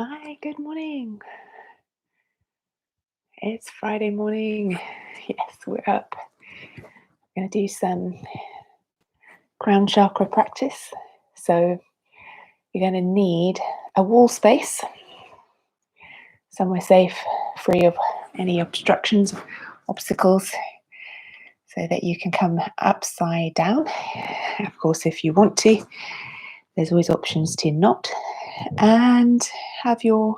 Hi, good morning. It's Friday morning. Yes, we're up. We're going to do some crown chakra practice. So you're going to need a wall space, somewhere safe, free of any obstructions, obstacles, so that you can come upside down. Of course, if you want to, there's always options to not. And have your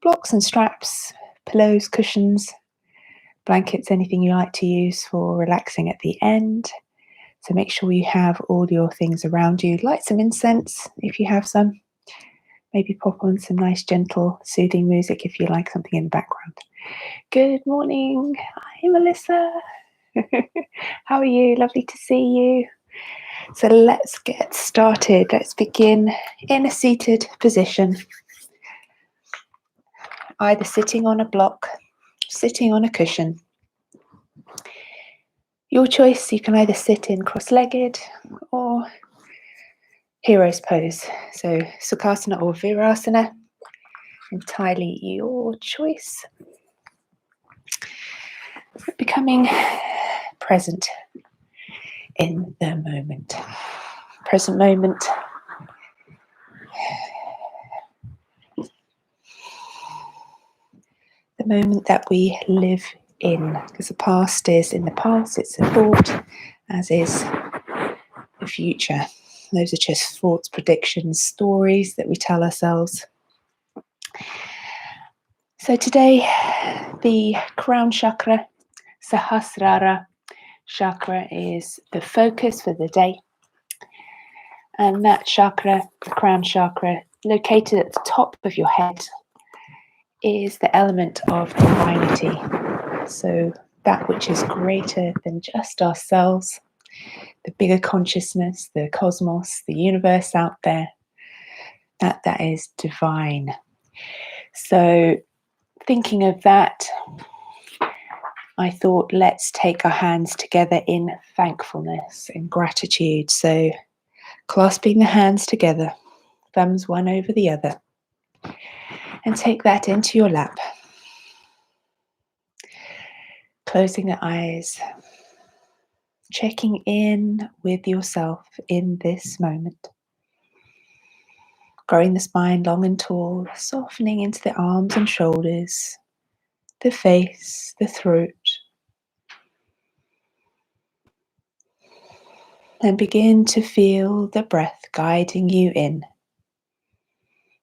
blocks and straps, pillows, cushions, blankets, anything you like to use for relaxing at the end. So make sure you have all your things around you. Light some incense if you have some. Maybe pop on some nice, gentle, soothing music if you like something in the background. Good morning. Hi, Melissa. How are you? Lovely to see you. So let's get started. Let's begin in a seated position. Either sitting on a block, sitting on a cushion. Your choice, you can either sit in cross-legged or hero's pose. So Sukhasana or Virasana, entirely your choice. Becoming present in the moment. Present moment. The moment that we live in, because the past is in the past, it's a thought, as is the future. Those are just thoughts, predictions, stories that we tell ourselves. So today, the crown chakra, Sahasrara chakra, is the focus for the day. And that chakra, the crown chakra, located at the top of your head, is the element of divinity. So that which is greater than just ourselves, the bigger consciousness, the cosmos, the universe out there, that is divine. So thinking of that, I thought, let's take our hands together in thankfulness and gratitude. So clasping the hands together, thumbs one over the other, and take that into your lap. Closing the eyes, checking in with yourself in this moment. Growing the spine long and tall, softening into the arms and shoulders, the face, the throat. And begin to feel the breath guiding you in.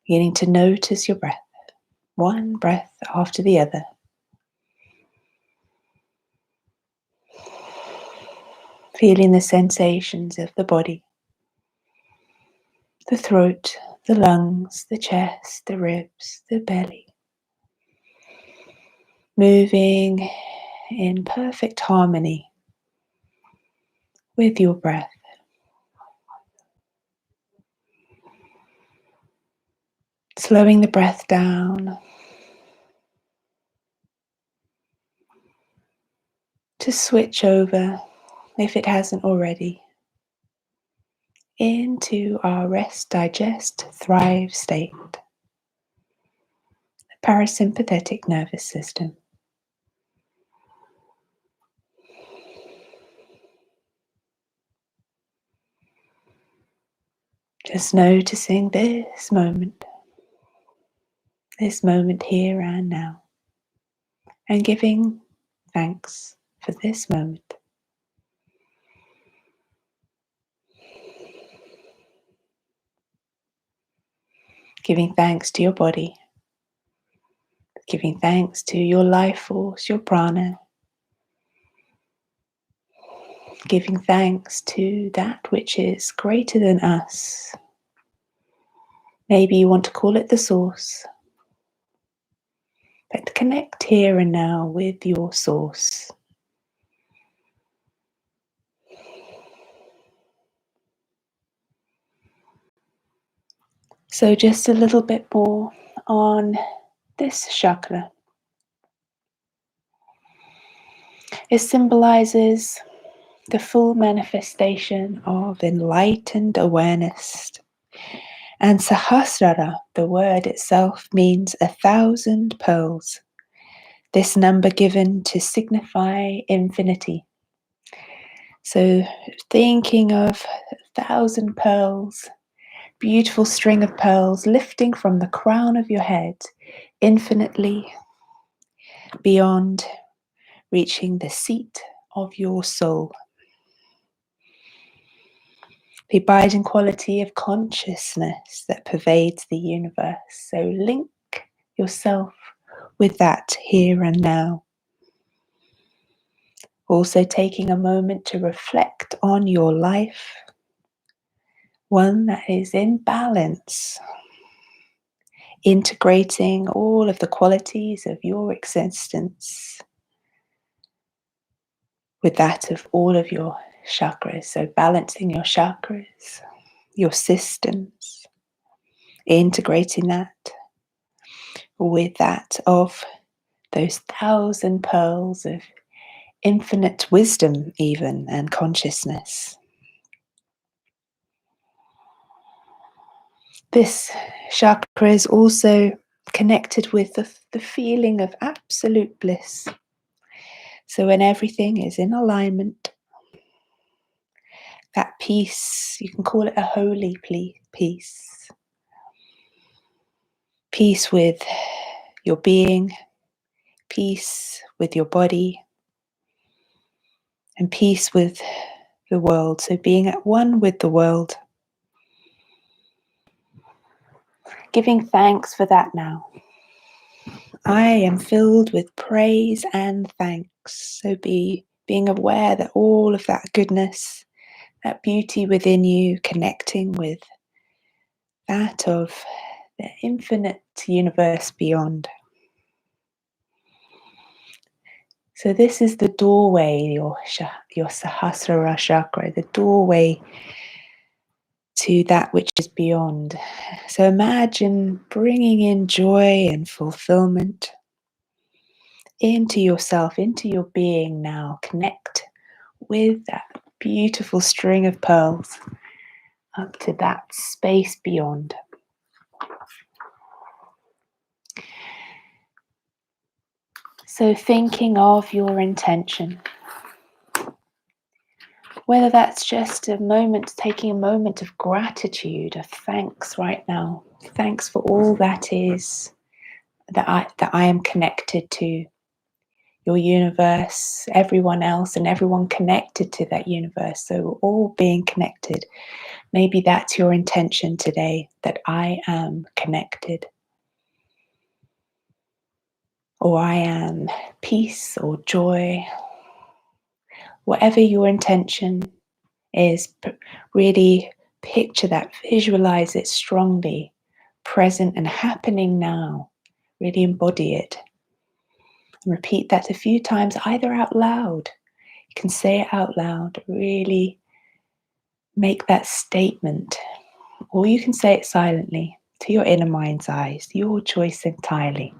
Beginning to notice your breath, one breath after the other. Feeling the sensations of the body, the throat, the lungs, the chest, the ribs, the belly. Moving in perfect harmony with your breath. Slowing the breath down to switch over, if it hasn't already, into our rest, digest, thrive state, the parasympathetic nervous system. Just noticing this moment here and now, and giving thanks for this moment. Giving thanks to your body, giving thanks to your life force, your prana, giving thanks to that which is greater than us. Maybe you want to call it the source, but connect here and now with your source. So just a little bit more on this chakra. It symbolizes the full manifestation of enlightened awareness And Sahasrara, the word itself, means 1,000 pearls. This number given to signify infinity. So thinking of 1,000 pearls, beautiful string of pearls lifting from the crown of your head, infinitely beyond, reaching the seat of your soul. The abiding quality of consciousness that pervades the universe. So link yourself with that here and now. Also taking a moment to reflect on your life, one that is in balance, integrating all of the qualities of your existence with that of all of your chakras. So balancing your chakras, your systems, integrating that with that of those 1,000 pearls of infinite wisdom even and consciousness. This chakra is also connected with the feeling of absolute bliss. So when everything is in alignment, that peace, you can call it a holy peace. Peace with your being, peace with your body, and peace with the world. So being at one with the world. Giving thanks for that now. I am filled with praise and thanks. So being aware that all of that goodness, that beauty within you, connecting with that of the infinite universe beyond. So this is the doorway, your Sahasrara chakra, the doorway to that which is beyond. So imagine bringing in joy and fulfillment into yourself, into your being now. Connect with that beautiful string of pearls up to that space beyond. So thinking of your intention, whether that's just a moment, taking a moment of gratitude, of thanks right now. Thanks for all that is, that I am connected to, your universe, everyone else, and everyone connected to that universe. So we're all being connected. Maybe that's your intention today, that I am connected. Or I am peace or joy. Whatever your intention is, really picture that, visualize it strongly, present and happening now. Really embody it. And repeat that a few times, either out loud. You can say it out loud, really make that statement. Or you can say it silently to your inner mind's eyes, your choice entirely.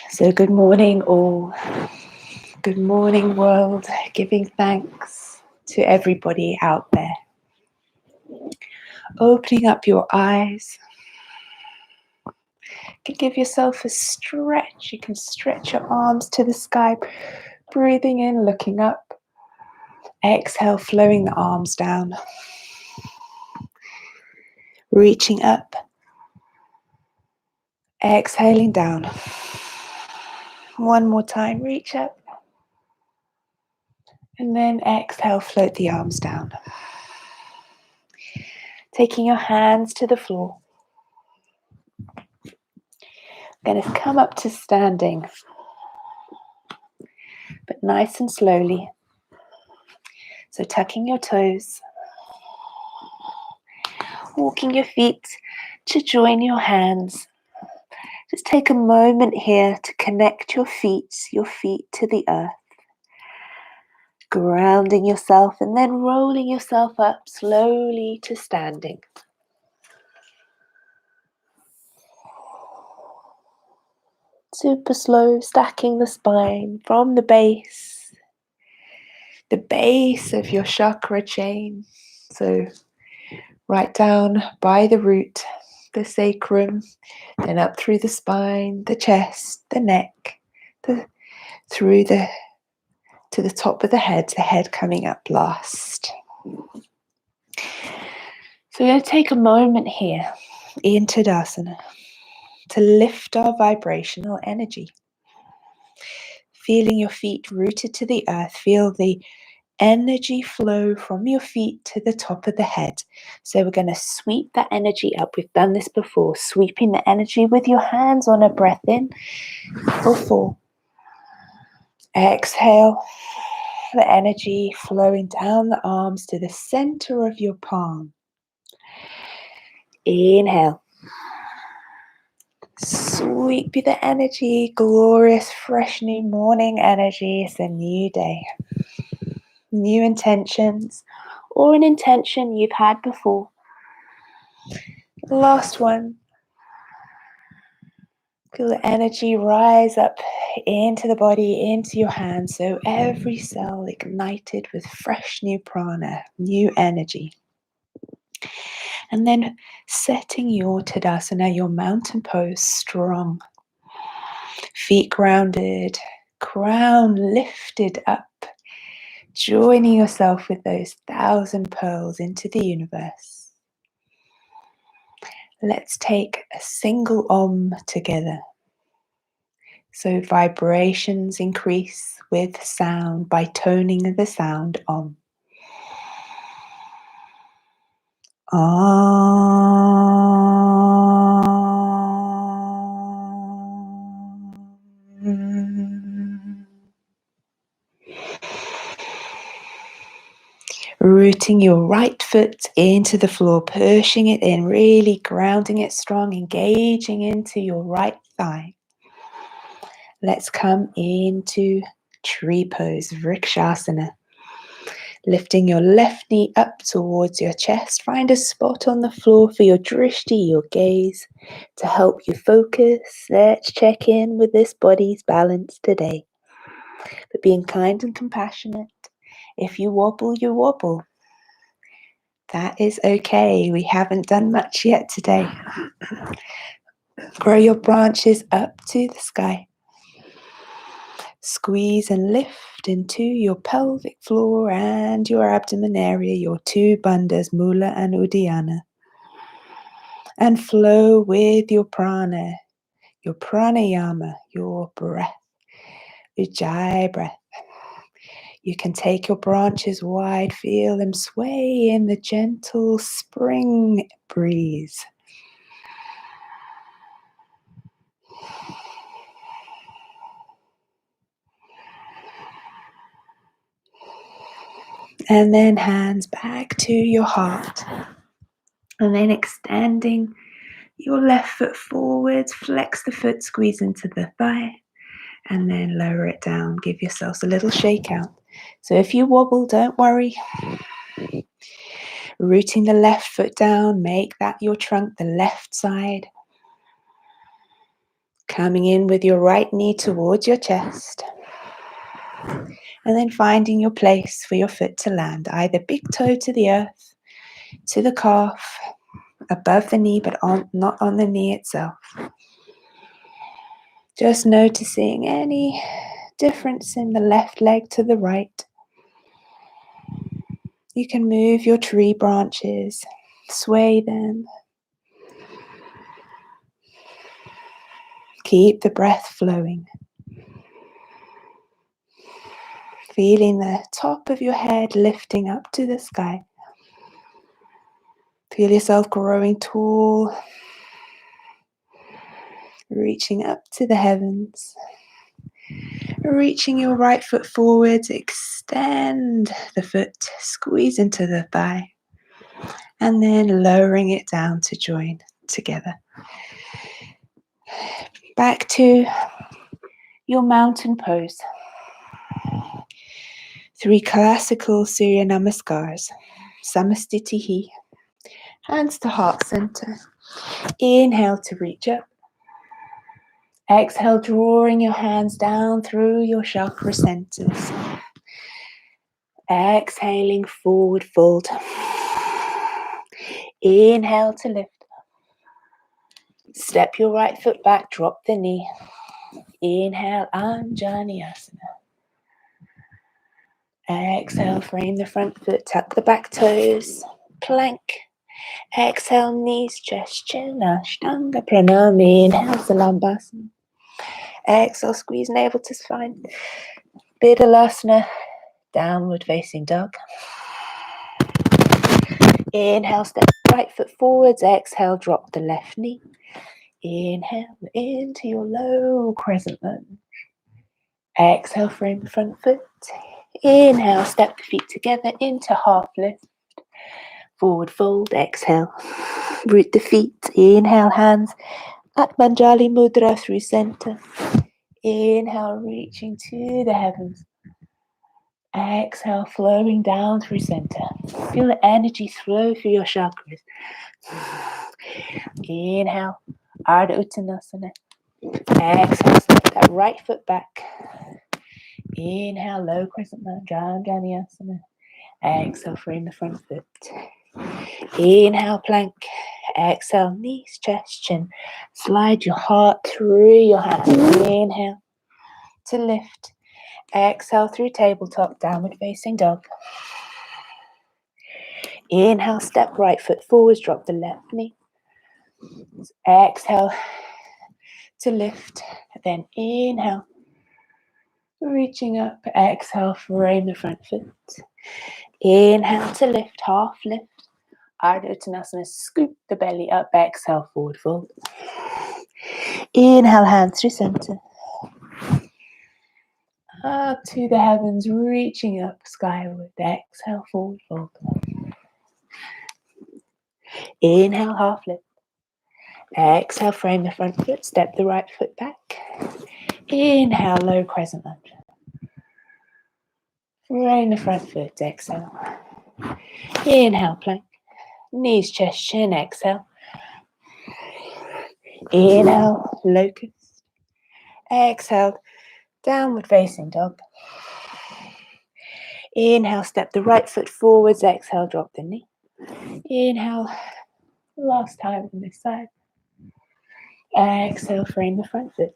So good morning all. Good morning world. Giving thanks to everybody out there. Opening up your eyes. You can give yourself a stretch. You can stretch your arms to the sky. Breathing in, looking up. Exhale, flowing the arms down. Reaching up. Exhaling down. One more time, reach up. And then exhale, float the arms down. Taking your hands to the floor. Going to come up to standing. But nice and slowly. So tucking your toes. Walking your feet to join your hands. Just take a moment here to connect your feet to the earth. Grounding yourself and then rolling yourself up slowly to standing. Super slow, stacking the spine from the base of your chakra chain. So right down by the root, the sacrum, then up through the spine, the chest, the neck, through to the top of the head coming up last. So we're going to take a moment here in Tadasana to lift our vibrational energy. Feeling your feet rooted to the earth, feel the energy flow from your feet to the top of the head. So we're going to sweep that energy up. We've done this before, sweeping the energy with your hands on a breath in for 4. Exhale, the energy flowing down the arms to the center of your palm. Inhale. Sweep the energy, glorious, fresh new morning energy. It's a new day. New intentions, or an intention you've had before. Last one. Feel the energy rise up into the body, into your hands. So every cell ignited with fresh new prana, new energy. And then setting your Tadasana, your mountain pose, strong. Feet grounded, crown lifted up. Joining yourself with those 1,000 pearls into the universe. Let's take a single Om together. So vibrations increase with sound by toning the sound Om. Rooting your right foot into the floor, pushing it in, really grounding it strong, engaging into your right thigh. Let's come into tree pose, Vrikshasana. Lifting your left knee up towards your chest. Find a spot on the floor for your drishti, your gaze, to help you focus. Let's check in with this body's balance today. But being kind and compassionate. If you wobble, you wobble. That is okay. We haven't done much yet today. Grow your branches up to the sky. Squeeze and lift into your pelvic floor and your abdomen area, your 2 bandhas, Mula and Uddiyana. And flow with your prana, your pranayama, your breath, Ujjayi breath. You can take your branches wide, feel them sway in the gentle spring breeze. And then hands back to your heart. And then extending your left foot forwards, flex the foot, squeeze into the thigh, and then lower it down. Give yourselves a little shake out. So if you wobble, don't worry. Rooting the left foot down, make that your trunk, the left side. Coming in with your right knee towards your chest. And then finding your place for your foot to land, either big toe to the earth, to the calf, above the knee, but not on the knee itself. Just noticing any difference in the left leg to the right. You can move your tree branches, sway them. Keep the breath flowing. Feeling the top of your head lifting up to the sky. Feel yourself growing tall, reaching up to the heavens. Reaching your right foot forwards, extend the foot, squeeze into the thigh, and then lowering it down to join together. Back to your mountain pose. 3 classical Surya Namaskars. Samastitihi. Hands to heart center. Inhale to reach up. Exhale, drawing your hands down through your chakra centers. Exhaling, forward fold. Inhale to lift. Step your right foot back, drop the knee. Inhale, Anjaneyasana. Exhale, frame the front foot, tuck the back toes, plank. Exhale, knees, chest, chin, Ashtanga Pranam. Inhale, Salambhasana. Exhale, squeeze navel to spine. Bidalasana, downward facing dog. Inhale, step right foot forwards. Exhale, drop the left knee. Inhale into your low crescent lunge. Exhale, frame the front foot. Inhale, step the feet together into half lift. Forward fold, exhale. Root the feet. Inhale, hands at Manjali Mudra through center. Inhale, reaching to the heavens. Exhale, flowing down through center. Feel the energy flow through your chakras. Inhale, Ardha Uttanasana. Exhale, step that right foot back. Inhale, low crescent lunge, Anjaneyasana. Exhale, frame the front foot. Inhale, plank. Exhale, knees, chest, chin. Slide your heart through your hands. Inhale to lift. Exhale through tabletop, downward facing dog. Inhale, step right foot forwards, drop the left knee. Exhale to lift. Then inhale, reaching up. Exhale, frame the front foot. Inhale to lift, half lift. Ardha Uttanasana, scoop the belly up. Exhale, forward fold. Inhale, hands through center. Up to the heavens, reaching up skyward. Exhale, forward fold. Inhale, half lift. Exhale, frame the front foot. Step the right foot back. Inhale, low crescent lunge. Frame the front foot. Exhale. Inhale, plank. Knees, chest, chin. Exhale. Inhale, locust. Exhale, downward facing dog. Inhale, step the right foot forwards. Exhale, drop the knee. Inhale, last time on this side. Exhale, frame the front foot.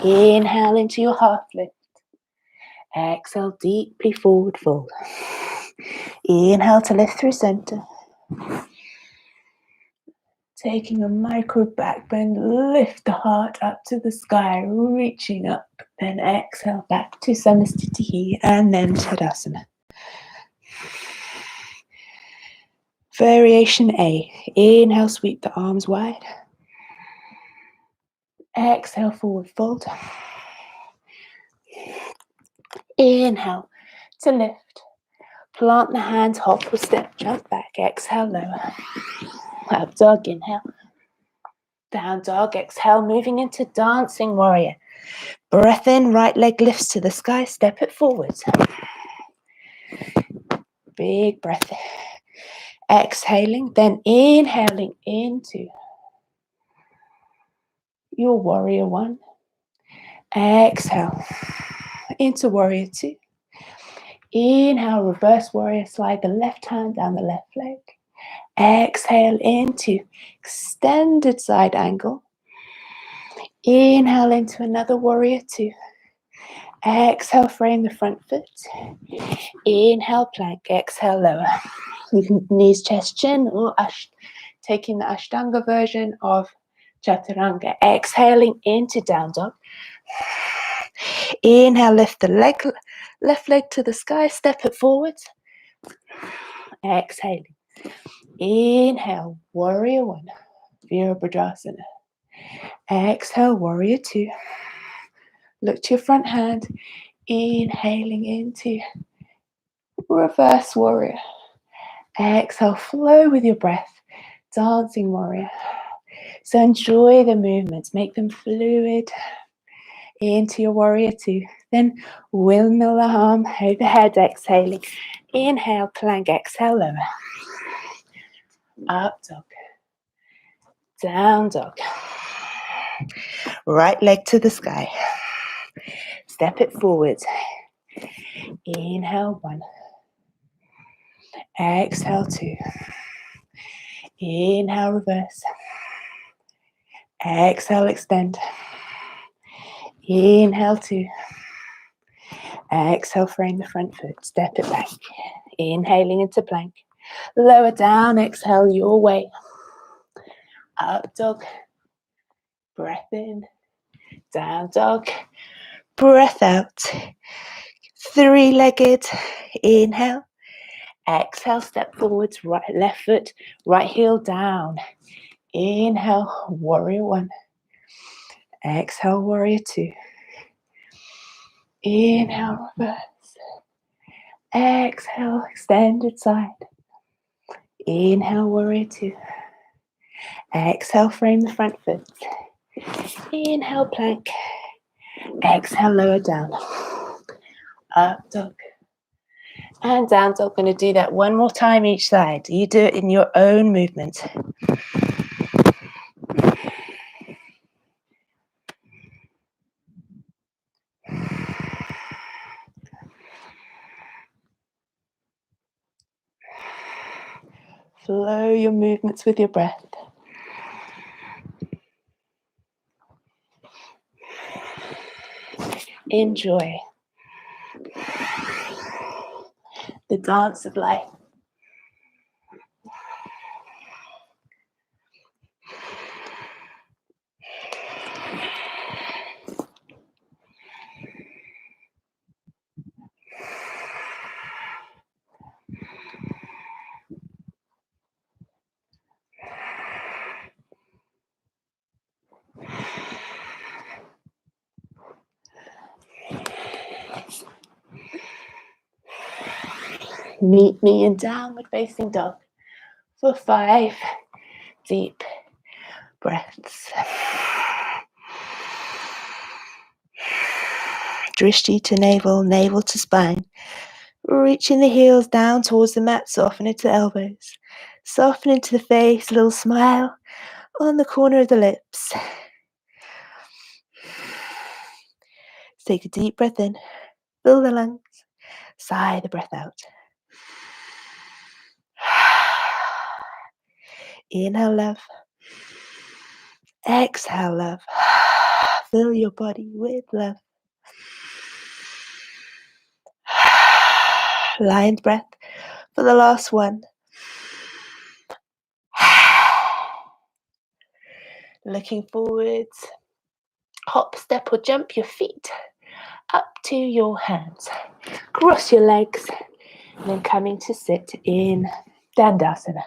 Inhale into your half lift. Exhale, deeply forward fold. Inhale to lift through center. Taking a micro back bend, lift the heart up to the sky, reaching up. Then exhale back to Samastitihi and then Tadasana. Variation A. Inhale, sweep the arms wide. Exhale, forward fold. Inhale to lift. Plant the hands, hop or step, jump back. Exhale, lower. Up dog, inhale. Down dog, exhale, moving into dancing warrior. Breath in, right leg lifts to the sky, step it forwards. Big breath in. Exhaling, then inhaling into your warrior one. Exhale into warrior two. Inhale, reverse warrior, slide the left hand down the left leg. Exhale into extended side angle. Inhale into another warrior two. Exhale, frame the front foot. Inhale, plank. Exhale, lower. You can knees, chest, chin, or taking the Ashtanga version of Chaturanga. Exhaling into down dog. Inhale, lift the left leg to the sky, step it forwards. Exhaling. Inhale, warrior one, Virabhadrasana. Exhale, warrior two. Look to your front hand. Inhaling into reverse warrior. Exhale, flow with your breath. Dancing warrior. So enjoy the movements, make them fluid. Into your warrior two. Then windmill the arm overhead, exhaling. Inhale, plank, exhale, lower. Up dog. Down dog. Right leg to the sky. Step it forwards. Inhale, 1. Exhale, 2. Inhale, reverse. Exhale, extend. Inhale, 2. Exhale, frame the front foot. Step it back. Inhaling into plank. Lower down. Exhale your way. Up dog. Breath in. Down dog. Breath out. 3-legged. Inhale. Exhale, step forwards. Right, left foot. Right heel down. Inhale, warrior 1. Exhale, warrior 2. Inhale, reverse. Exhale, extended side. Inhale, warrior 2. Exhale, frame the front foot. Inhale, plank. Exhale, lower down. Up dog. And down dog. Going to do that one more time each side. You do it in your own movement. Flow your movements with your breath. Enjoy the dance of life. Meet me in downward facing dog for 5 deep breaths. Drishti to navel, navel to spine. Reaching the heels down towards the mat, soften into the elbows. Soften into the face, a little smile on the corner of the lips. Take a deep breath in, fill the lungs, sigh the breath out. Inhale, love. Exhale, love. Fill your body with love. Lion's breath for the last one. Looking forwards. Hop, step or jump your feet up to your hands. Cross your legs. And then coming to sit in Dandasana.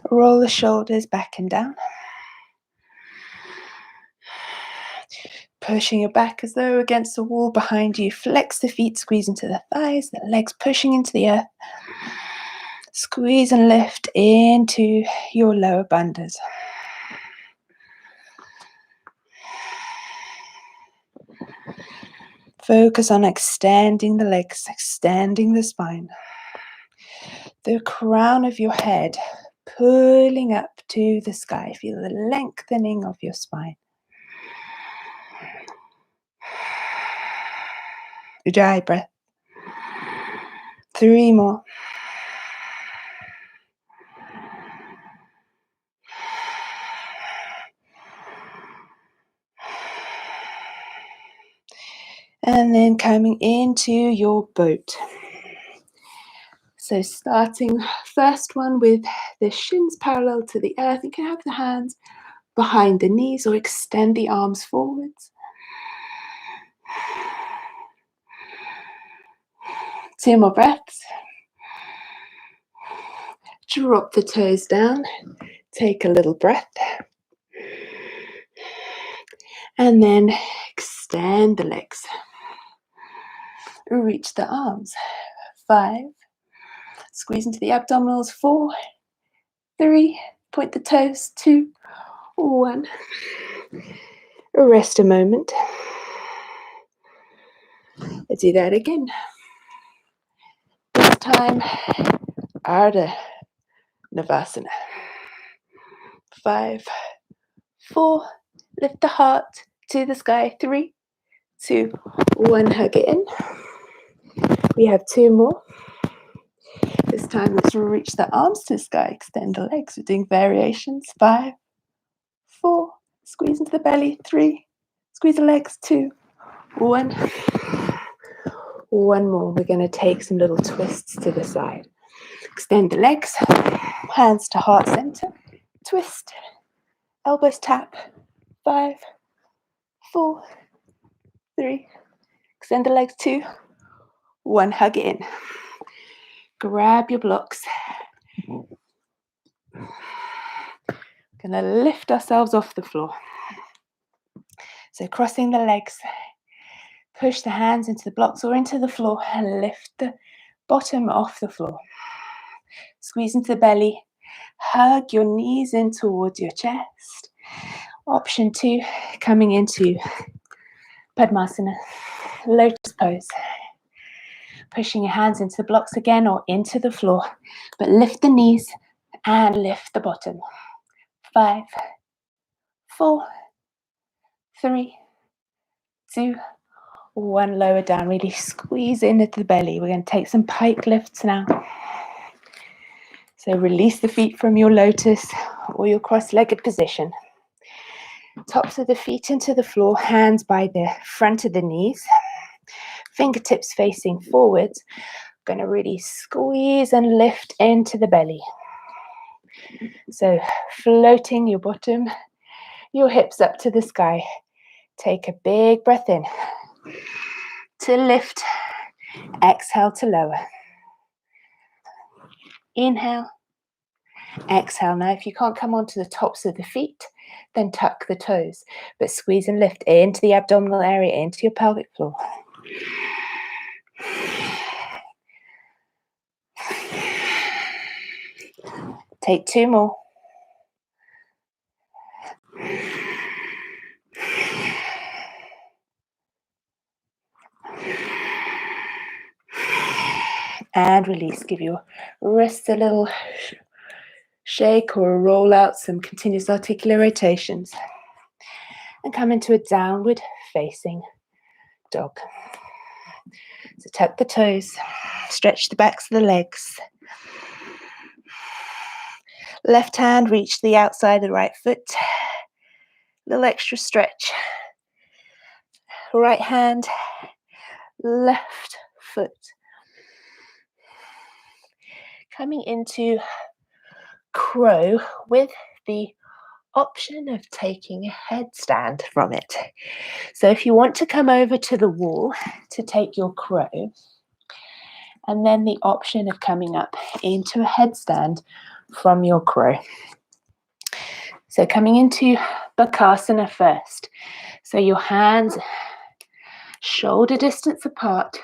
Roll the shoulders back and down. Pushing your back as though against the wall behind you. Flex the feet, squeeze into the thighs, the legs pushing into the earth. Squeeze and lift into your lower bandhas. Focus on extending the legs, extending the spine. The crown of your head pulling up to the sky. Feel the lengthening of your spine. Ujjayi breath. 3 more. And then coming into your boat. So starting first one with the shins parallel to the earth. You can have the hands behind the knees or extend the arms forwards. 2 more breaths. Drop the toes down. Take a little breath. And then extend the legs. Reach the arms. 5. Squeeze into the abdominals. 4, 3. Point the toes. 2, 1. Rest a moment. Let's do that again. This time, Ardha Navasana. 5, 4, lift the heart to the sky. 3, 2, 1, hug it in. We have 2 more. This time let's reach the arms to the sky, extend the legs. We're doing variations. 5, 4, squeeze into the belly. 3, squeeze the legs. 2, 1. One more. We're going to take some little twists to the side. Extend the legs, hands to heart center, twist, elbows tap. 5, 4, 3, extend the legs. 2, 1, hug it in. Grab your blocks. Gonna lift ourselves off the floor. So crossing the legs, push the hands into the blocks or into the floor and lift the bottom off the floor. Squeeze into the belly, hug your knees in towards your chest. Option 2, coming into Padmasana, lotus pose. Pushing your hands into the blocks again or into the floor, but lift the knees and lift the bottom. 5, 4, 3, 2, 1, lower down. Really squeeze into the belly. We're going to take some pike lifts now. So release the feet from your lotus or your cross-legged position. Tops of the feet into the floor, hands by the front of the knees. Fingertips facing forwards. Going to really squeeze and lift into the belly. So floating your bottom, your hips up to the sky. Take a big breath in to lift. Exhale to lower. Inhale. Exhale. Now if you can't come onto the tops of the feet, then tuck the toes. But squeeze and lift into the abdominal area, into your pelvic floor. Take 2 more. And release. Give your wrists a little shake or roll out, some continuous articular rotations. And come into a downward facing dog. So tuck the toes, stretch the backs of the legs. Left hand reach the outside of the right foot. Little extra stretch. Right hand, left foot. Coming into crow with the option of taking a headstand from it. So if you want to come over to the wall to take your crow, and then the option of coming up into a headstand from your crow. So coming into Bakarsana first. So your hands shoulder distance apart.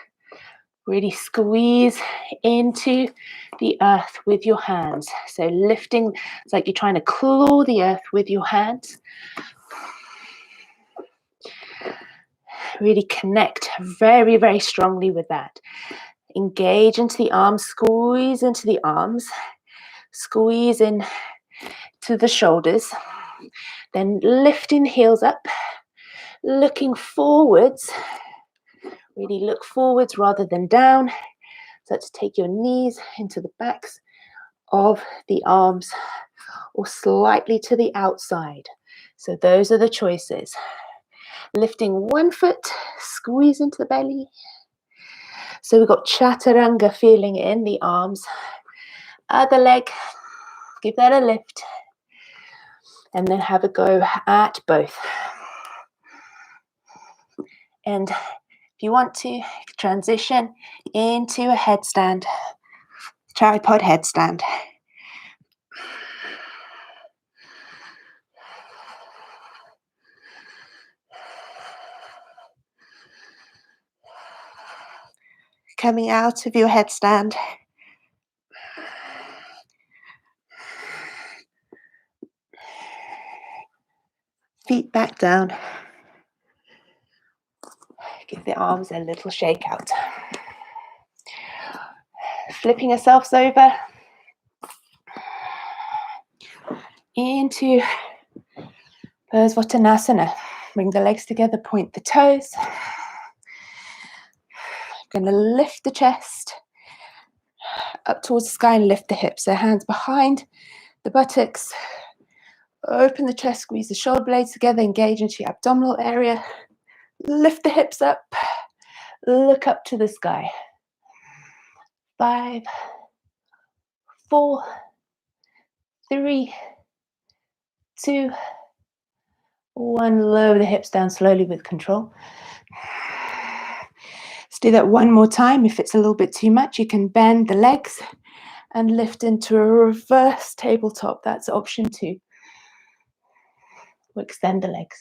Really squeeze into the earth with your hands. So lifting, it's like you're trying to claw the earth with your hands. Really connect very, very strongly with that. Engage into the arms, squeeze into the arms, squeeze in to the shoulders. Then lifting the heels up, looking forwards. Really look forwards rather than down. So to take your knees into the backs of the arms or slightly to the outside. So those are the choices. Lifting one foot, squeeze into the belly. So we've got chaturanga feeling in the arms. Other leg, give that a lift. And then have a go at both. And if you want to, transition into a headstand, tripod headstand. Coming out of your headstand. Feet back down. Give the arms a little shake out. Flipping ourselves over. into Sahasrara. Bring the legs together, point the toes. Going to lift the chest up towards the sky and lift the hips. So hands behind the buttocks. Open the chest, squeeze the shoulder blades together, engage into your abdominal area. Lift the hips up. Look up to the sky. 5, 4, 3, 2, 1. Lower the hips down slowly with control. Let's do that one more time. If it's a little bit too much, you can bend the legs and lift into a reverse tabletop. That's option 2. We'll extend the legs.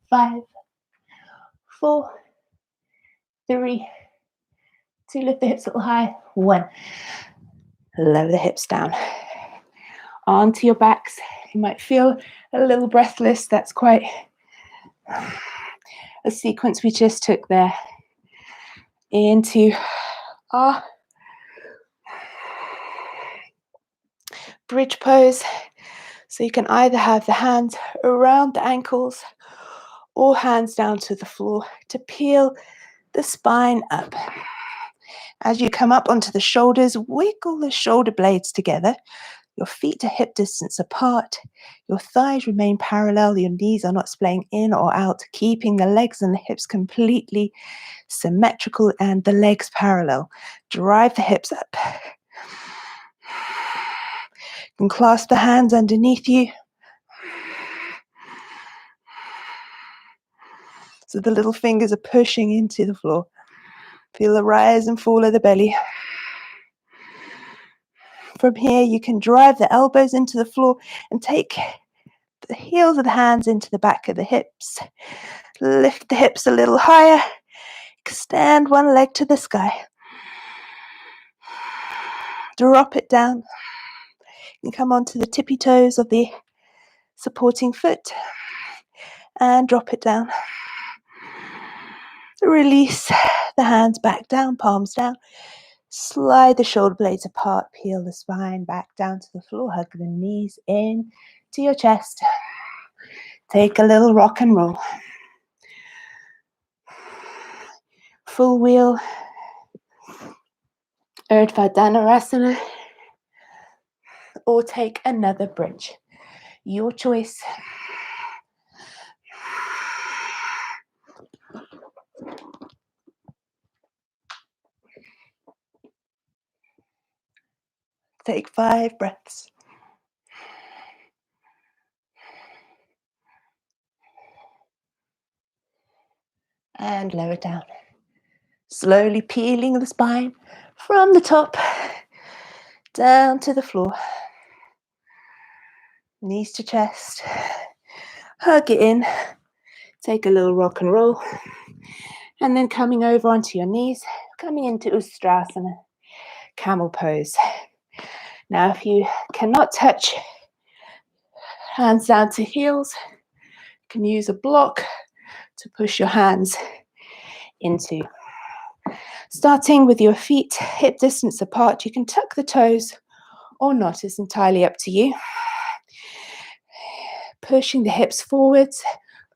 5, 4, 3, 2. Lift the hips a little high. 1. Lower the hips down. Onto your backs. You might feel a little breathless. That's quite a sequence we just took there. Into our bridge pose. So you can either have the hands around the ankles or hands down to the floor to peel the spine up. As you come up onto the shoulders, wiggle the shoulder blades together. Your feet are hip distance apart. Your thighs remain parallel. Your knees are not splaying in or out, keeping the legs and the hips completely symmetrical and the legs parallel. Drive the hips up. You can clasp the hands underneath you. So the little fingers are pushing into the floor. Feel the rise and fall of the belly. From here, you can drive the elbows into the floor and take the heels of the hands into the back of the hips. Lift the hips a little higher. Extend one leg to the sky. Drop it down. You come onto the tippy toes of the supporting foot and drop it down. Release the hands back down, palms down. Slide the shoulder blades apart, peel the spine back down to the floor, hug the knees in to your chest. Take a little rock and roll. Full wheel, Urdhva or take another bridge. Your choice. Take 5 breaths. And lower down. Slowly peeling the spine from the top down to the floor. Knees to chest. Hug it in. Take a little rock and roll. And then coming over onto your knees, coming into Ustrasana, Camel Pose. Now, if you cannot touch hands down to heels, you can use a block to push your hands into. Starting with your feet hip distance apart, you can tuck the toes or not, it's entirely up to you. Pushing the hips forwards,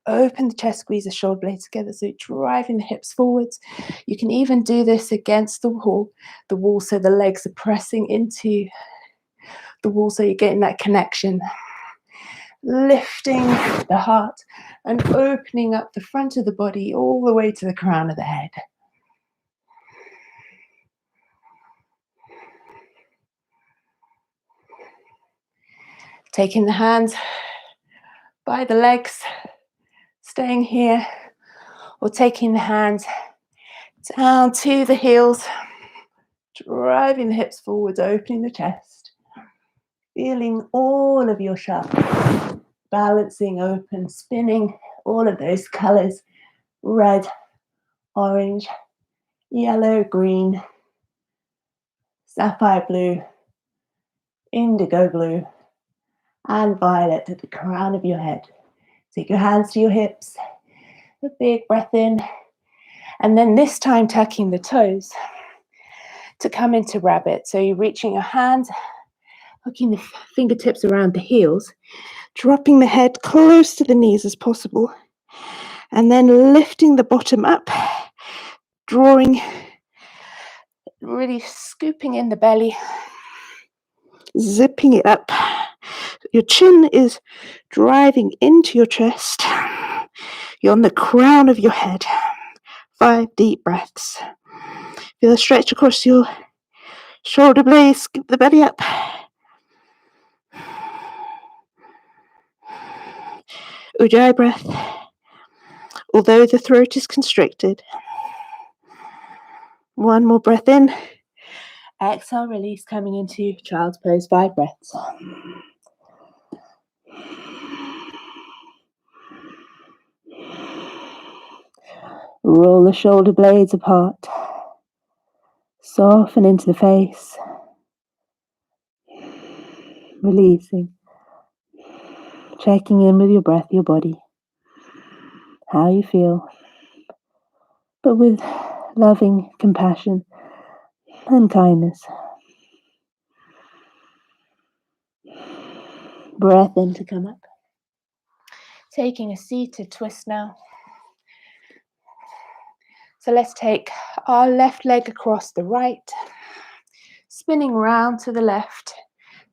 open the chest, squeeze the shoulder blades together, so driving the hips forwards. You can even do this against the wall so the legs are pressing into the wall, so you're getting that connection. Lifting the heart and opening up the front of the body all the way to the crown of the head. Taking the hands by the legs, staying here, or taking the hands down to the heels, driving the hips forwards, opening the chest, feeling all of your chakras, balancing, open, spinning, all of those colors, red, orange, yellow, green, sapphire blue, indigo blue, and violet at the crown of your head. Take your hands to your hips, a big breath in, and then this time tucking the toes to come into rabbit. So you're reaching your hands hooking the fingertips around the heels, dropping the head close to the knees as possible, and then lifting the bottom up, drawing, really scooping in the belly, zipping it up. Your chin is driving into your chest. You're on the crown of your head. 5 deep breaths. Feel a stretch across your shoulder blades. Scoop the belly up. Ujjayi breath. Although the throat is constricted. 1 more breath in. Exhale, release, coming into child's pose. 5 breaths. Roll the shoulder blades apart. Soften into the face. Releasing. Checking in with your breath, your body. How you feel. But with loving compassion and kindness. Breath in to come up. Taking a seated twist now. So let's take our left leg across the right, spinning round to the left.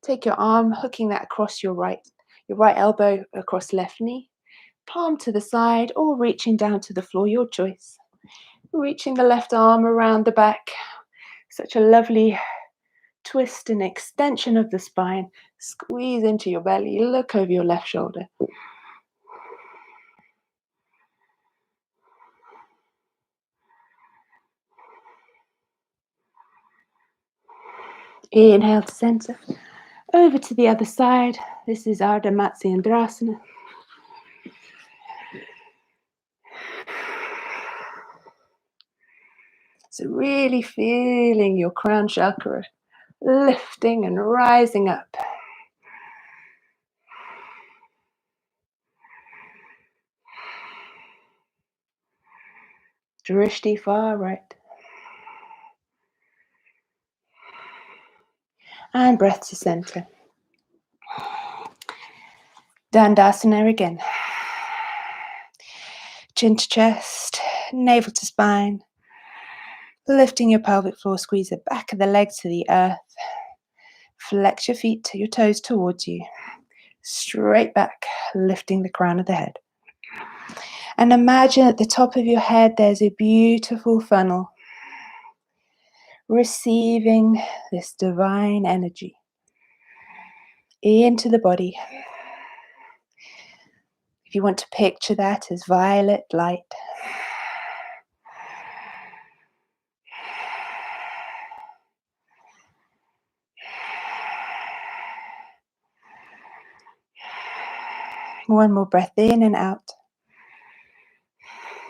Take your arm, hooking that across your right elbow across left knee, palm to the side, or reaching down to the floor, your choice. Reaching the left arm around the back. Such a lovely twist and extension of the spine. Squeeze into your belly, look over your left shoulder. Inhale to center. Over to the other side. This is Ardha Matsyendrasana. So really feeling your crown chakra lifting and rising up. Drishti far right. And breath to center. Dandasana again. Chin to chest, navel to spine. Lifting your pelvic floor, squeeze the back of the leg to the earth. Flex your feet, your toes towards you. Straight back, lifting the crown of the head. And imagine at the top of your head there's a beautiful funnel. Receiving this divine energy into the body. If you want to picture that as violet light. One more breath in and out.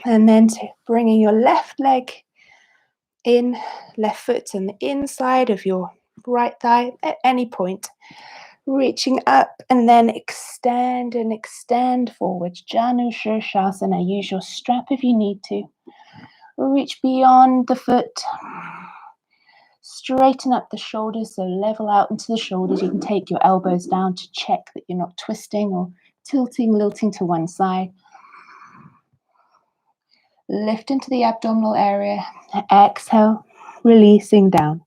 And then bringing your left leg in, left foot on the inside of your right thigh at any point. Reaching up and then extend and extend forwards. Janu Shirshasana. Use your strap if you need to. Reach beyond the foot. Straighten up the shoulders, so level out into the shoulders. You can take your elbows down to check that you're not twisting or tilting, lilting to one side. Lift into the abdominal area. Exhale, releasing down.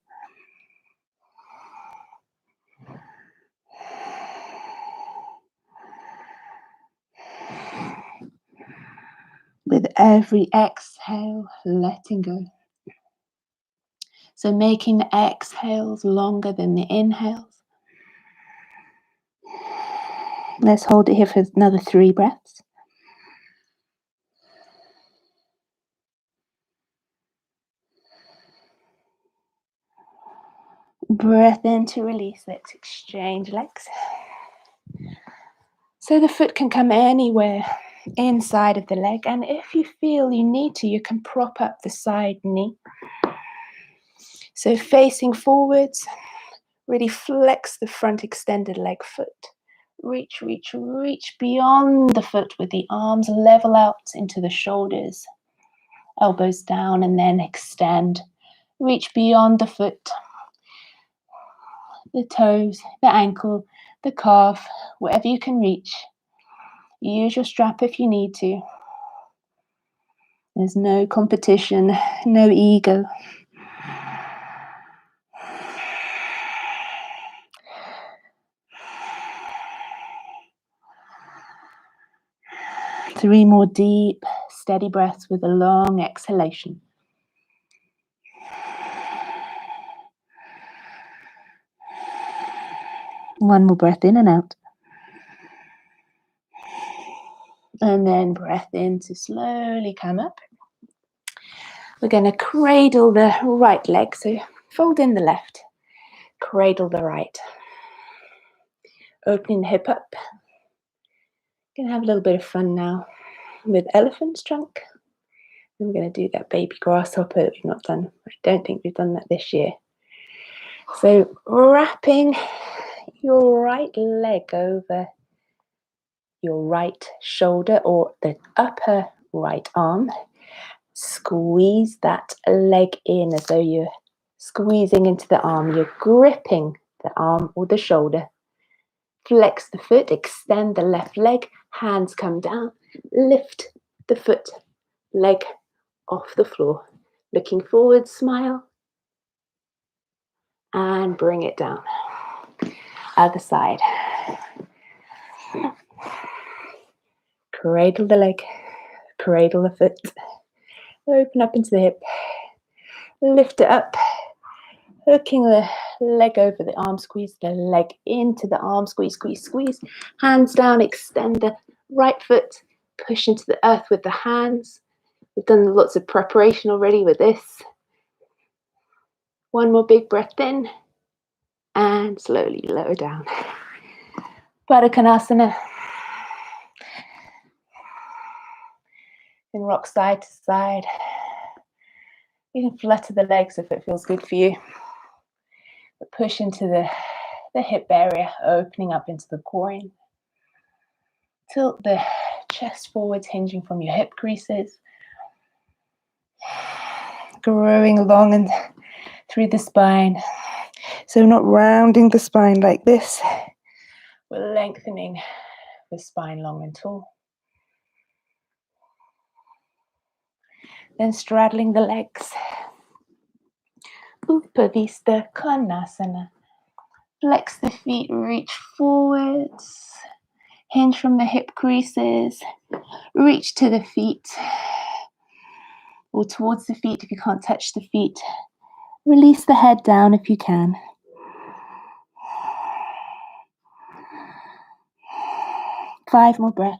With every exhale, letting go. So making the exhales longer than the inhales. Let's hold it here for another 3 breaths. Breath in to release. Let's exchange legs. So the foot can come anywhere inside of the leg, and if you feel you need to, you can prop up the side knee. So facing forwards, really flex the front extended leg foot. Reach, reach, reach beyond the foot with the arms level out into the shoulders. Elbows down and then extend. Reach beyond the foot. the toes, the ankle, the calf, whatever you can reach. Use your strap if you need to. There's no competition, no ego. Three more deep, steady breaths with a long exhalation. One more breath in and out. And then breath in to slowly come up. We're going to cradle the right leg. So fold in the left, cradle the right. Opening the hip up. Going to have a little bit of fun now with elephant's trunk. And we're going to do that baby grasshopper that we've not done. I don't think we've done that this year. So wrapping your right leg over your right shoulder or the upper right arm. Squeeze that leg in as though you're squeezing into the arm. You're gripping the arm or the shoulder. Flex the foot, extend the left leg, hands come down, lift the foot, leg off the floor. Looking forward, smile, and bring it down. Other side. Cradle the leg, cradle the foot, open up into the hip, lift it up, hooking the leg over the arm, squeeze the leg into the arm, squeeze, squeeze, squeeze. Hands down, extend the right foot, push into the earth with the hands. We've done lots of preparation already with this. One more big breath in and slowly lower down. Bakarsana. And rock side to side. You can flutter the legs if it feels good for you. But push into the hip area, opening up into the groin. Tilt the chest forwards, hinging from your hip creases. Growing along and through the spine. So not rounding the spine like this. We're lengthening the spine long and tall. Then straddling the legs. Upavista Konasana. Flex the feet, reach forwards. Hinge from the hip creases. Reach to the feet. Or towards the feet if you can't touch the feet. Release the head down if you can. Five more breaths.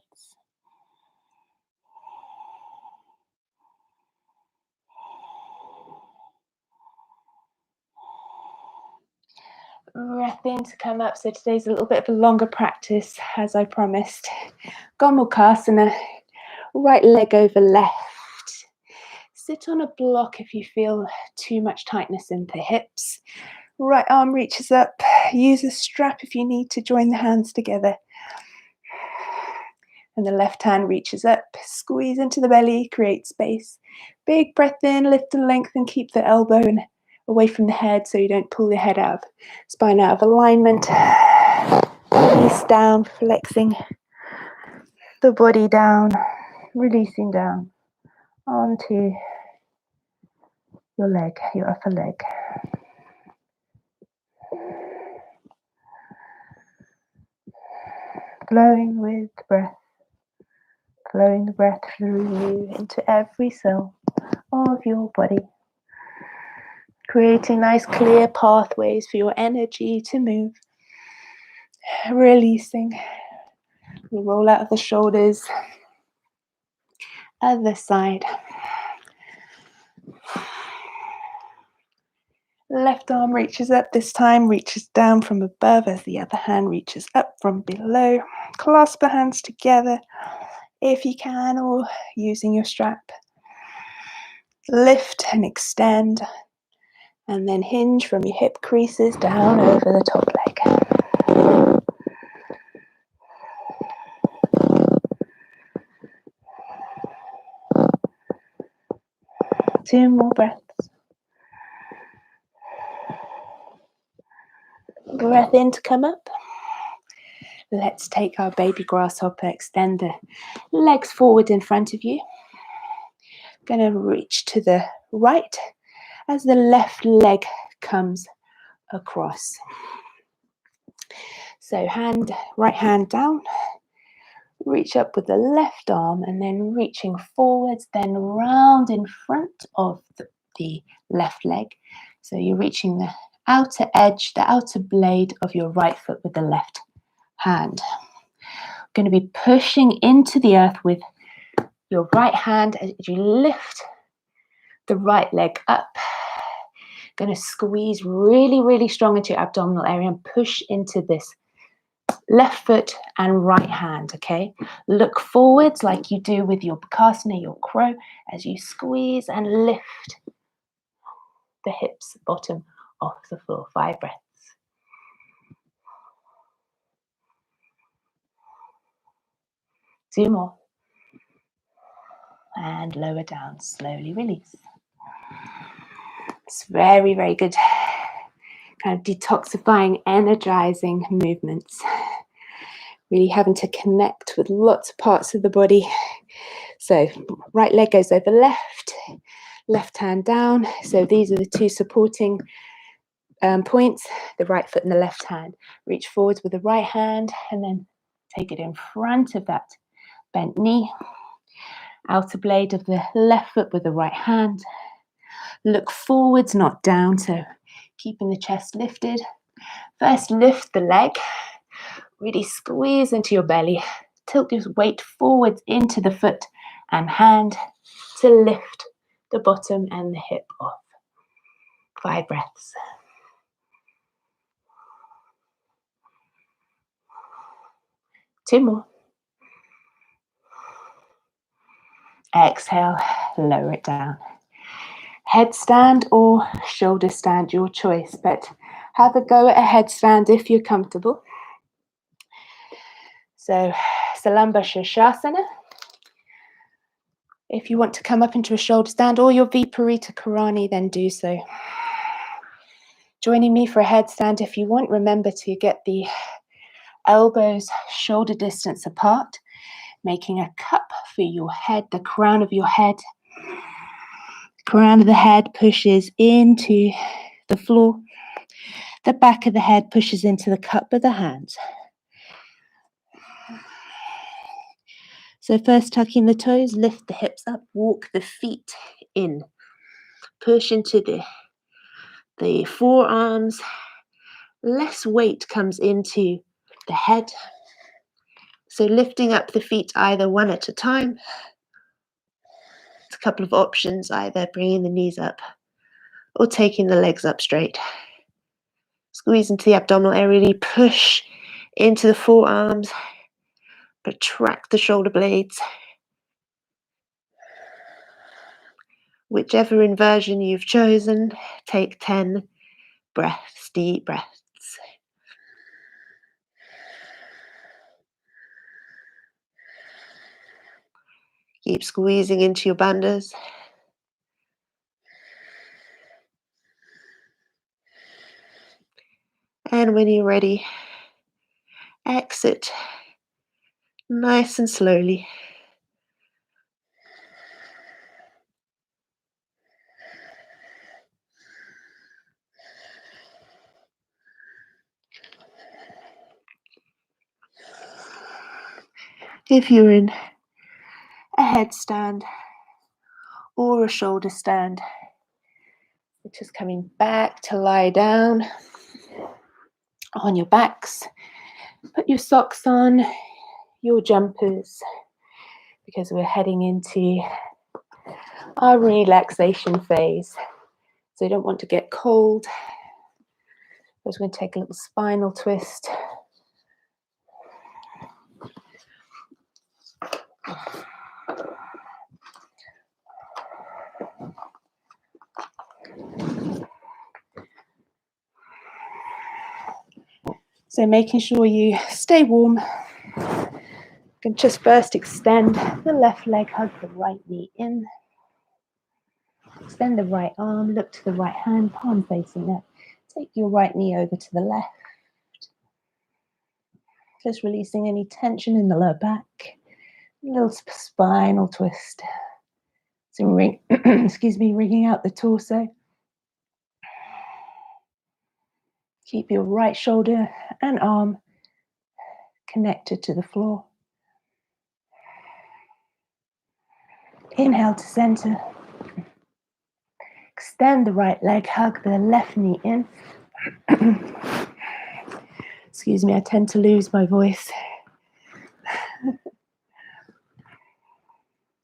Breath in to come up. So today's a little bit of a longer practice, as I promised. Gamakasana, right leg over left. Sit on a block if you feel too much tightness in the hips. Right arm reaches up. Use a strap if you need to join the hands together. And the left hand reaches up. Squeeze into the belly, create space. Big breath in, lift and lengthen. Keep the elbow away from the head so you don't pull the head out of spine out of alignment. Release down, flexing the body down, releasing down onto your leg, your upper leg. Flowing with the breath, flowing the breath through you into every cell of your body. Creating nice clear pathways for your energy to move. Releasing. We roll out of the shoulders. Other side. Left arm reaches up, this time reaches down from above as the other hand reaches up from below. Clasp the hands together if you can, or using your strap. Lift and extend, and then hinge from your hip creases down over the top leg. Two more breaths. Breath in to come up. Let's take our baby grasshopper, extend the legs forward in front of you. Going to reach to the right as the left leg comes across. So right hand down, reach up with the left arm and then reaching forwards, then round in front of the left leg. So you're reaching the outer edge, the outer blade of your right foot with the left hand. Going to be pushing into the earth with your right hand as you lift the right leg up. Going to squeeze really, really strong into your abdominal area and push into this left foot and right hand, okay? Look forwards like you do with your Bakarsana, your crow, as you squeeze and lift the hips, bottom off the floor. 5 breaths. Two more. And lower down, slowly release. It's very, very good. Kind of detoxifying, energizing movements. Really having to connect with lots of parts of the body. So right leg goes over left, left hand down. So these are the two supporting points, the right foot and the left hand. Reach forwards with the right hand and then take it in front of that bent knee. Outer blade of the left foot with the right hand. Look forwards, not down, so keeping the chest lifted. First, lift the leg. Really squeeze into your belly. Tilt your weight forwards into the foot and hand to lift the bottom and the hip off. 5 breaths. Two more. Exhale, lower it down. Headstand or shoulder stand, your choice, but have a go at a headstand if you're comfortable. So, Vrikshasana. If you want to come up into a shoulder stand or your Viparita Karani, then do so. Joining me for a headstand if you want, remember to get the elbows shoulder distance apart, making a cup for your head, the crown of your head. Crown of the head pushes into the floor. The back of the head pushes into the cup of the hands. So first tucking the toes, lift the hips up, walk the feet in. Push into the forearms. Less weight comes into the head. So lifting up the feet either one at a time. It's a couple of options, either bringing the knees up or taking the legs up straight. Squeeze into the abdominal area, really push into the forearms. Protract the shoulder blades. Whichever inversion you've chosen, take 10 breaths, deep breaths. Keep squeezing into your bandhas. And when you're ready, exit nice and slowly. If you're in a headstand or a shoulder stand, just coming back to lie down on your backs. Put your socks on, your jumpers, because we're heading into our relaxation phase. So you don't want to get cold. I'm just going to take a little spinal twist. So making sure you stay warm. You can just first extend the left leg, hug the right knee in. Extend the right arm, look to the right hand, palm facing up. Take your right knee over to the left. Just releasing any tension in the lower back. A little spinal twist. So wringing out the torso. Keep your right shoulder and arm connected to the floor. Inhale to center. Extend the right leg, hug the left knee in. Excuse me, I tend to lose my voice. A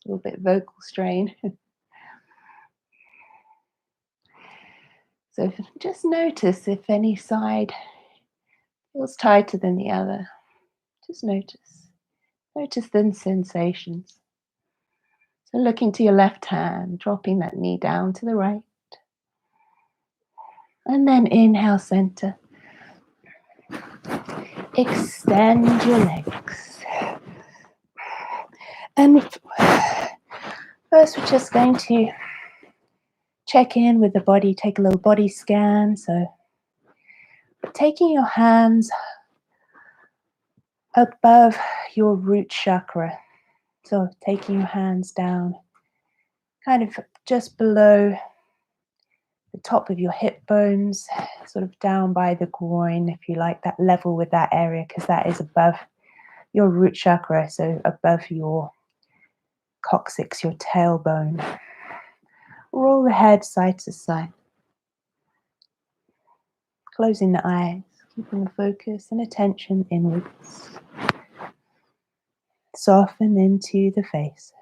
little bit vocal strain. So just notice if any side feels tighter than the other. Just notice. Notice the sensations. So looking to your left hand, dropping that knee down to the right. And then inhale, center. Extend your legs. And first we're just going to check in with the body, take a little body scan. So taking your hands above your root chakra. So taking your hands down, kind of just below the top of your hip bones, sort of down by the groin, if you like, that level with that area, because that is above your root chakra, so above your coccyx, your tailbone. Roll the head side to side. Closing the eyes, keeping the focus and attention inwards. Soften into the face.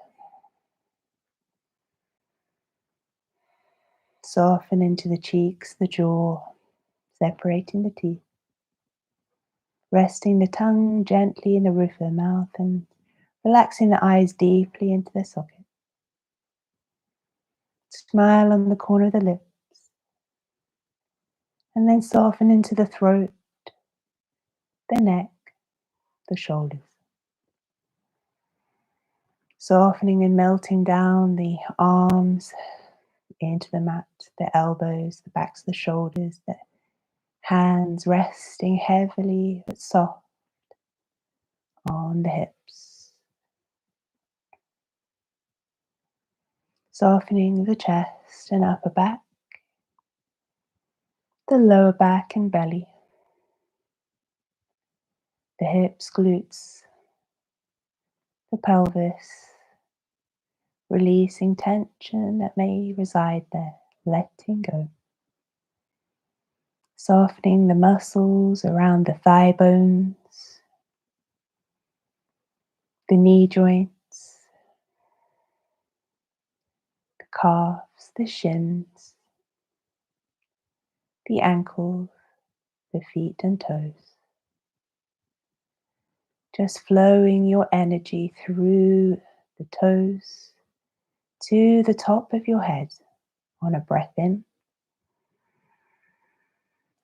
Soften into the cheeks, the jaw, separating the teeth. Resting the tongue gently in the roof of the mouth and relaxing the eyes deeply into their socket. Smile on the corner of the lips. And then soften into the throat, the neck, the shoulders. Softening and melting down the arms into the mat, the elbows, the backs of the shoulders, the hands resting heavily but soft on the hips. Softening the chest and upper back, the lower back and belly, the hips, glutes, the pelvis, releasing tension that may reside there, letting go. Softening the muscles around the thigh bones, the knee joints, the calves, the shins, the ankles, the feet and toes. Just flowing your energy through the toes to the top of your head on a breath in.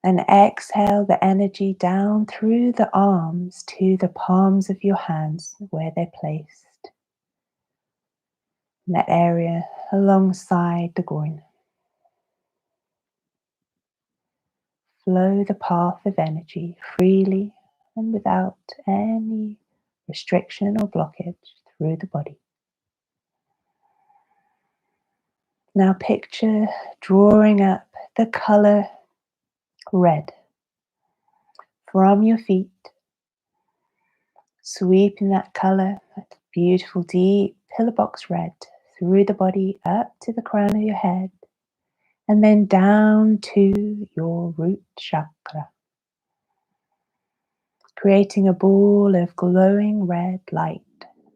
And exhale the energy down through the arms to the palms of your hands where they're placed. In that area alongside the groin. Flow the path of energy freely and without any restriction or blockage through the body. Now picture drawing up the color red from your feet, sweeping that color, that beautiful deep pillar box red through the body up to the crown of your head and then down to your root chakra, creating a ball of glowing red light,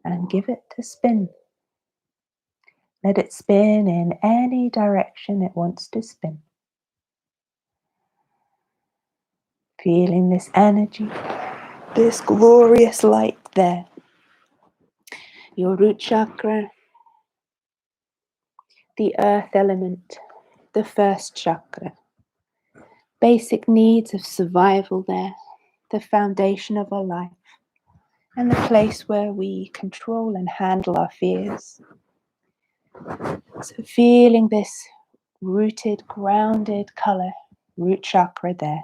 and give it a spin. Let it spin in any direction it wants to spin. Feeling this energy, this glorious light there. Your root chakra, the earth element, the first chakra. Basic needs of survival there, the foundation of our life, and the place where we control and handle our fears. So feeling this rooted, grounded color, root chakra there.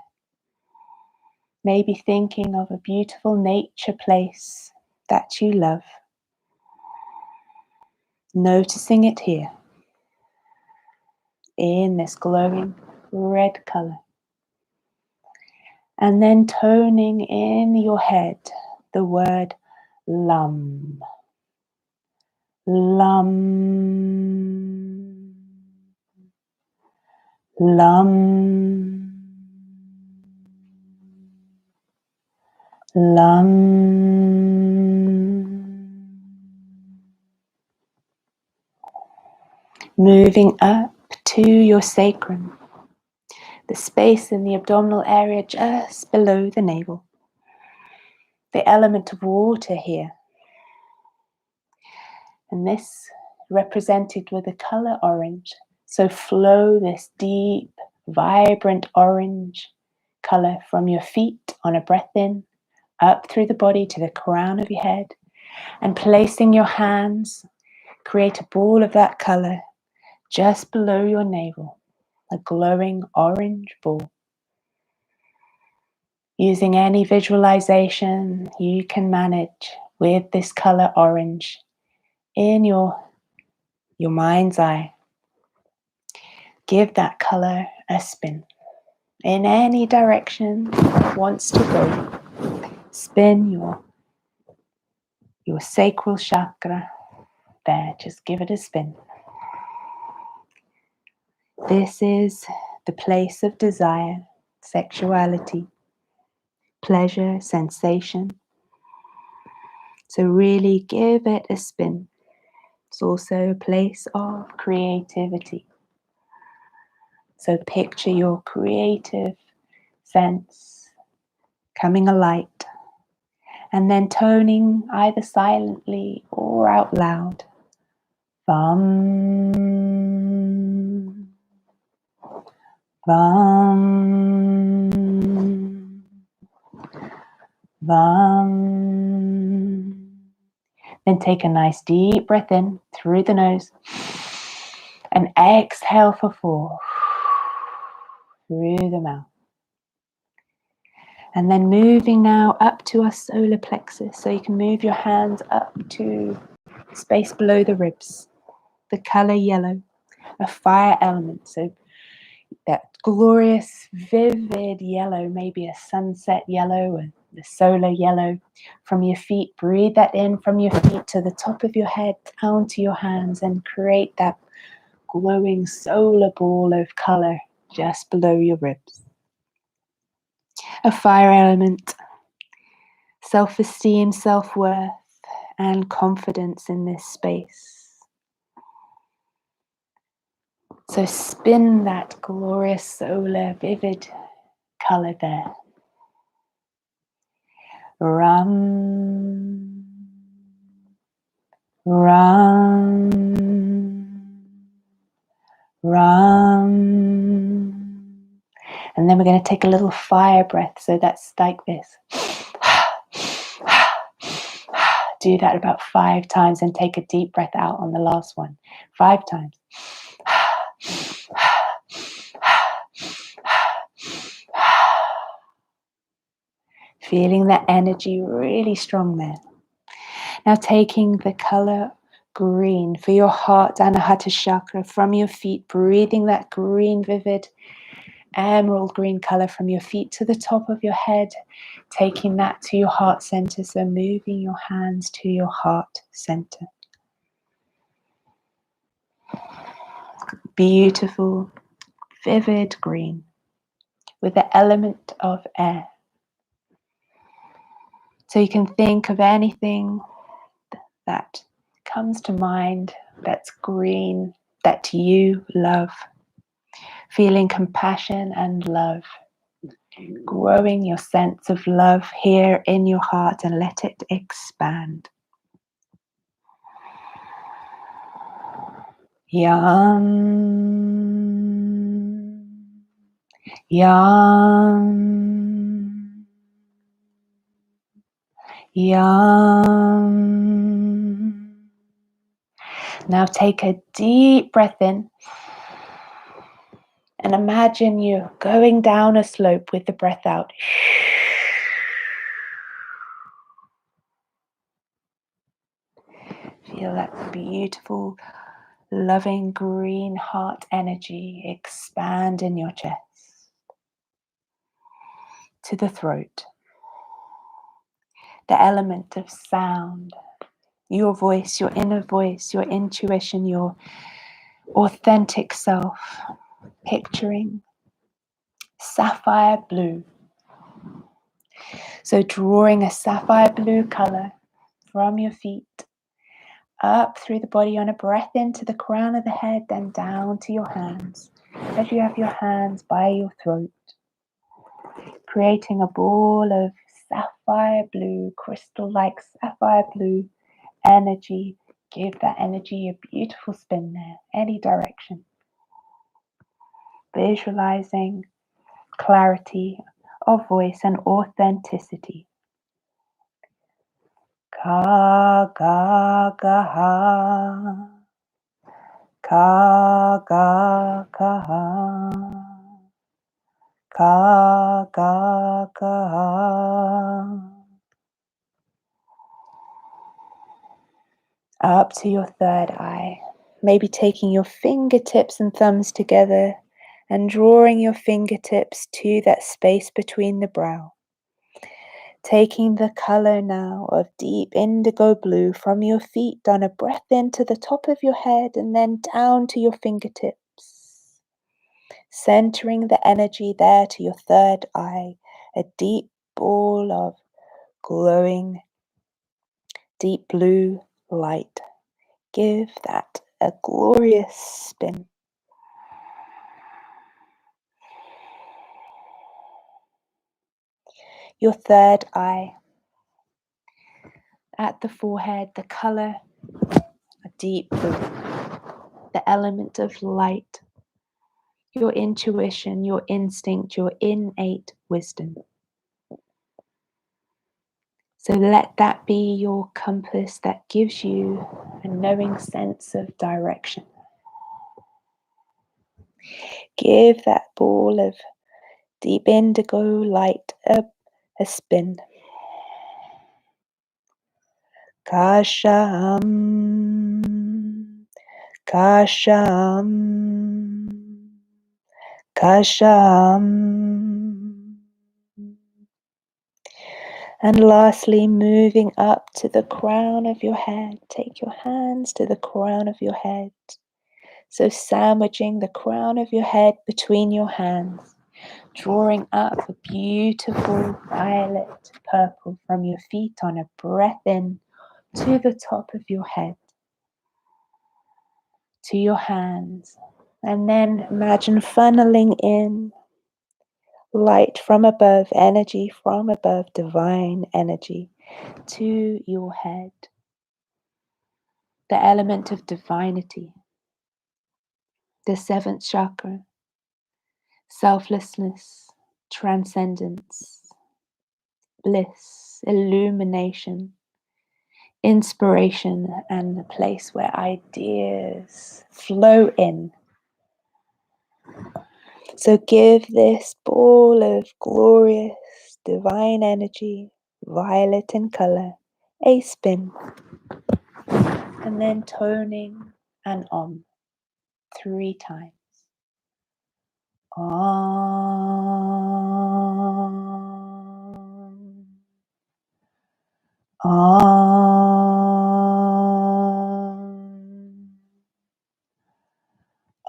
Maybe thinking of a beautiful nature place that you love. Noticing it here in this glowing red color. And then toning in your head the word Lam. Lam. Lam. Lam. Moving up to your sacrum, the space in the abdominal area just below the navel. The element of water here. And this represented with the color orange. So flow this deep, vibrant orange color from your feet on a breath in, up through the body to the crown of your head, and placing your hands, create a ball of that color just below your navel, a glowing orange ball. Using any visualization you can manage with this color orange in your mind's eye. Give that color a spin in any direction it wants to go. Spin your sacral chakra there. Just give it a spin. This is the place of desire, sexuality, pleasure, sensation. So really give it a spin. It's also a place of creativity. So picture your creative sense coming alight, and then toning either silently or out loud. Vam, vam, vam. Then take a nice deep breath in through the nose and exhale for 4 through the mouth. And then moving now up to our solar plexus. So you can move your hands up to space below the ribs. The color yellow, a fire element. So that glorious, vivid yellow, maybe a sunset yellow and the solar yellow. From your feet, breathe that in from your feet to the top of your head, down to your hands, and create that glowing solar ball of color just below your ribs. A fire element, self-esteem, self-worth, and confidence in this space. So spin that glorious solar vivid color there. Ram, ram, ram. And then we're going to take a little fire breath. So that's like this. Do that about 5 times and take a deep breath out on the last one. 5 times. Feeling that energy really strong there. Now taking the color green for your heart, Anahata chakra, from your feet, breathing that green, vivid emerald green color from your feet to the top of your head, taking that to your heart center. So moving your hands to your heart center. Beautiful, vivid green with the element of air. So you can think of anything that comes to mind that's green, that you love. Feeling compassion and love. Growing your sense of love here in your heart and let it expand. Yum. Yum. Yum. Now take a deep breath in and imagine you going down a slope with the breath out. Feel that beautiful, loving green heart energy expand in your chest, to the throat. The element of sound, your voice, your inner voice, your intuition, your authentic self, picturing sapphire blue. So drawing a sapphire blue color from your feet up through the body on a breath into the crown of the head, then down to your hands as you have your hands by your throat, creating a ball of sapphire blue, crystal-like sapphire blue energy. Give that energy a beautiful spin there, any direction. Visualizing clarity of voice and authenticity. Ka ga ga ha, ka ga ga ha, ka ga ga ha. Up to your third eye, maybe taking your fingertips and thumbs together and drawing your fingertips to that space between the brow. Taking the color now of deep indigo blue from your feet on a breath into the top of your head and then down to your fingertips. Centering the energy there to your third eye, a deep ball of glowing, deep blue light. Give that a glorious spin. Your third eye, at the forehead, the color, a deep blue, the element of light, your intuition, your instinct, your innate wisdom. So let that be your compass that gives you a knowing sense of direction. Give that ball of deep indigo light a spin. Kasham, Kasham, Kasham. And lastly, moving up to the crown of your head. Take your hands to the crown of your head. So sandwiching the crown of your head between your hands, drawing up a beautiful violet purple from your feet on a breath in to the top of your head, to your hands. And then imagine funneling in light from above, energy from above, divine energy to your head. The element of divinity, the seventh chakra, selflessness, transcendence, bliss, illumination, inspiration, and the place where ideas flow in. So give this ball of glorious divine energy, violet in color, a spin. And then toning an Om 3 times. Om. Om.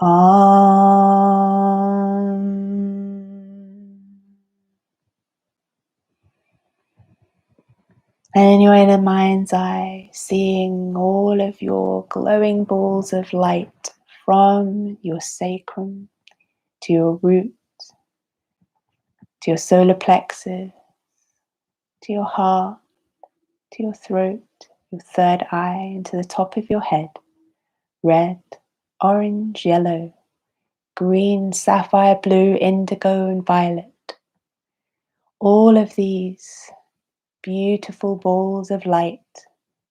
Om. And in your inner mind's eye, seeing all of your glowing balls of light from your sacrum to your root, to your solar plexus, to your heart, to your throat, your third eye, and to the top of your head. Red, orange, yellow, green, sapphire blue, indigo, and violet. All of these beautiful balls of light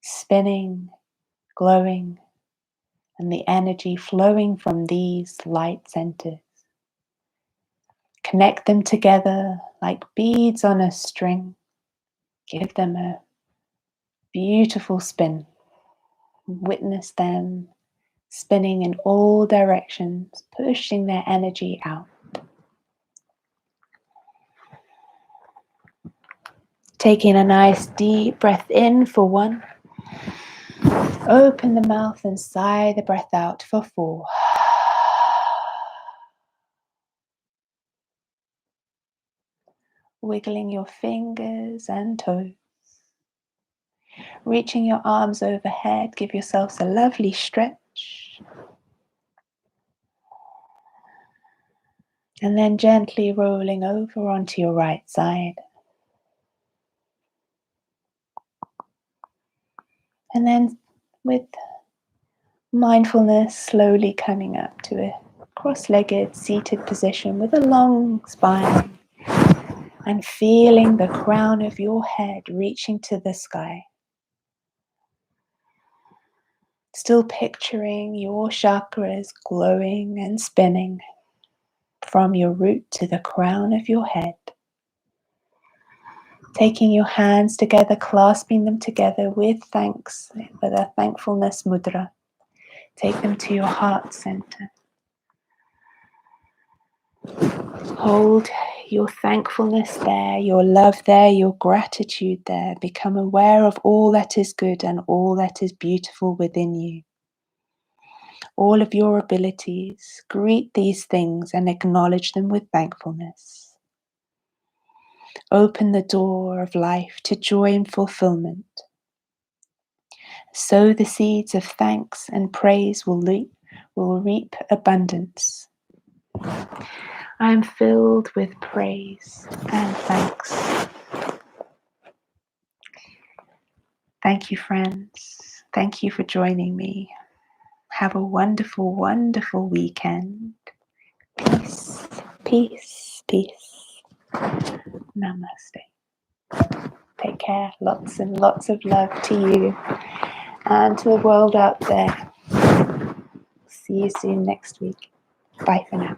spinning, glowing, and the energy flowing from these light centers. Connect them together like beads on a string. Give them a beautiful spin. Witness them spinning in all directions, pushing their energy out. Taking a nice deep breath in for 1. Open the mouth and sigh the breath out for 4. Wiggling your fingers and toes. Reaching your arms overhead, give yourselves a lovely stretch. And then gently rolling over onto your right side. And then with mindfulness, slowly coming up to a cross-legged seated position with a long spine. And feeling the crown of your head reaching to the sky. Still picturing your chakras glowing and spinning from your root to the crown of your head. Taking your hands together, clasping them together with thanks, with a thankfulness mudra. Take them to your heart center. Hold your thankfulness there, your love there, your gratitude there. Become aware of all that is good and all that is beautiful within you. All of your abilities, greet these things and acknowledge them with thankfulness. Open the door of life to joy and fulfillment. Sow the seeds of thanks and praise will reap abundance. I am filled with praise and thanks. Thank you, friends. Thank you for joining me. Have a wonderful, wonderful weekend. Peace, peace, peace. Namaste. Take care. Lots and lots of love to you and to the world out there. See you soon next week. Bye for now.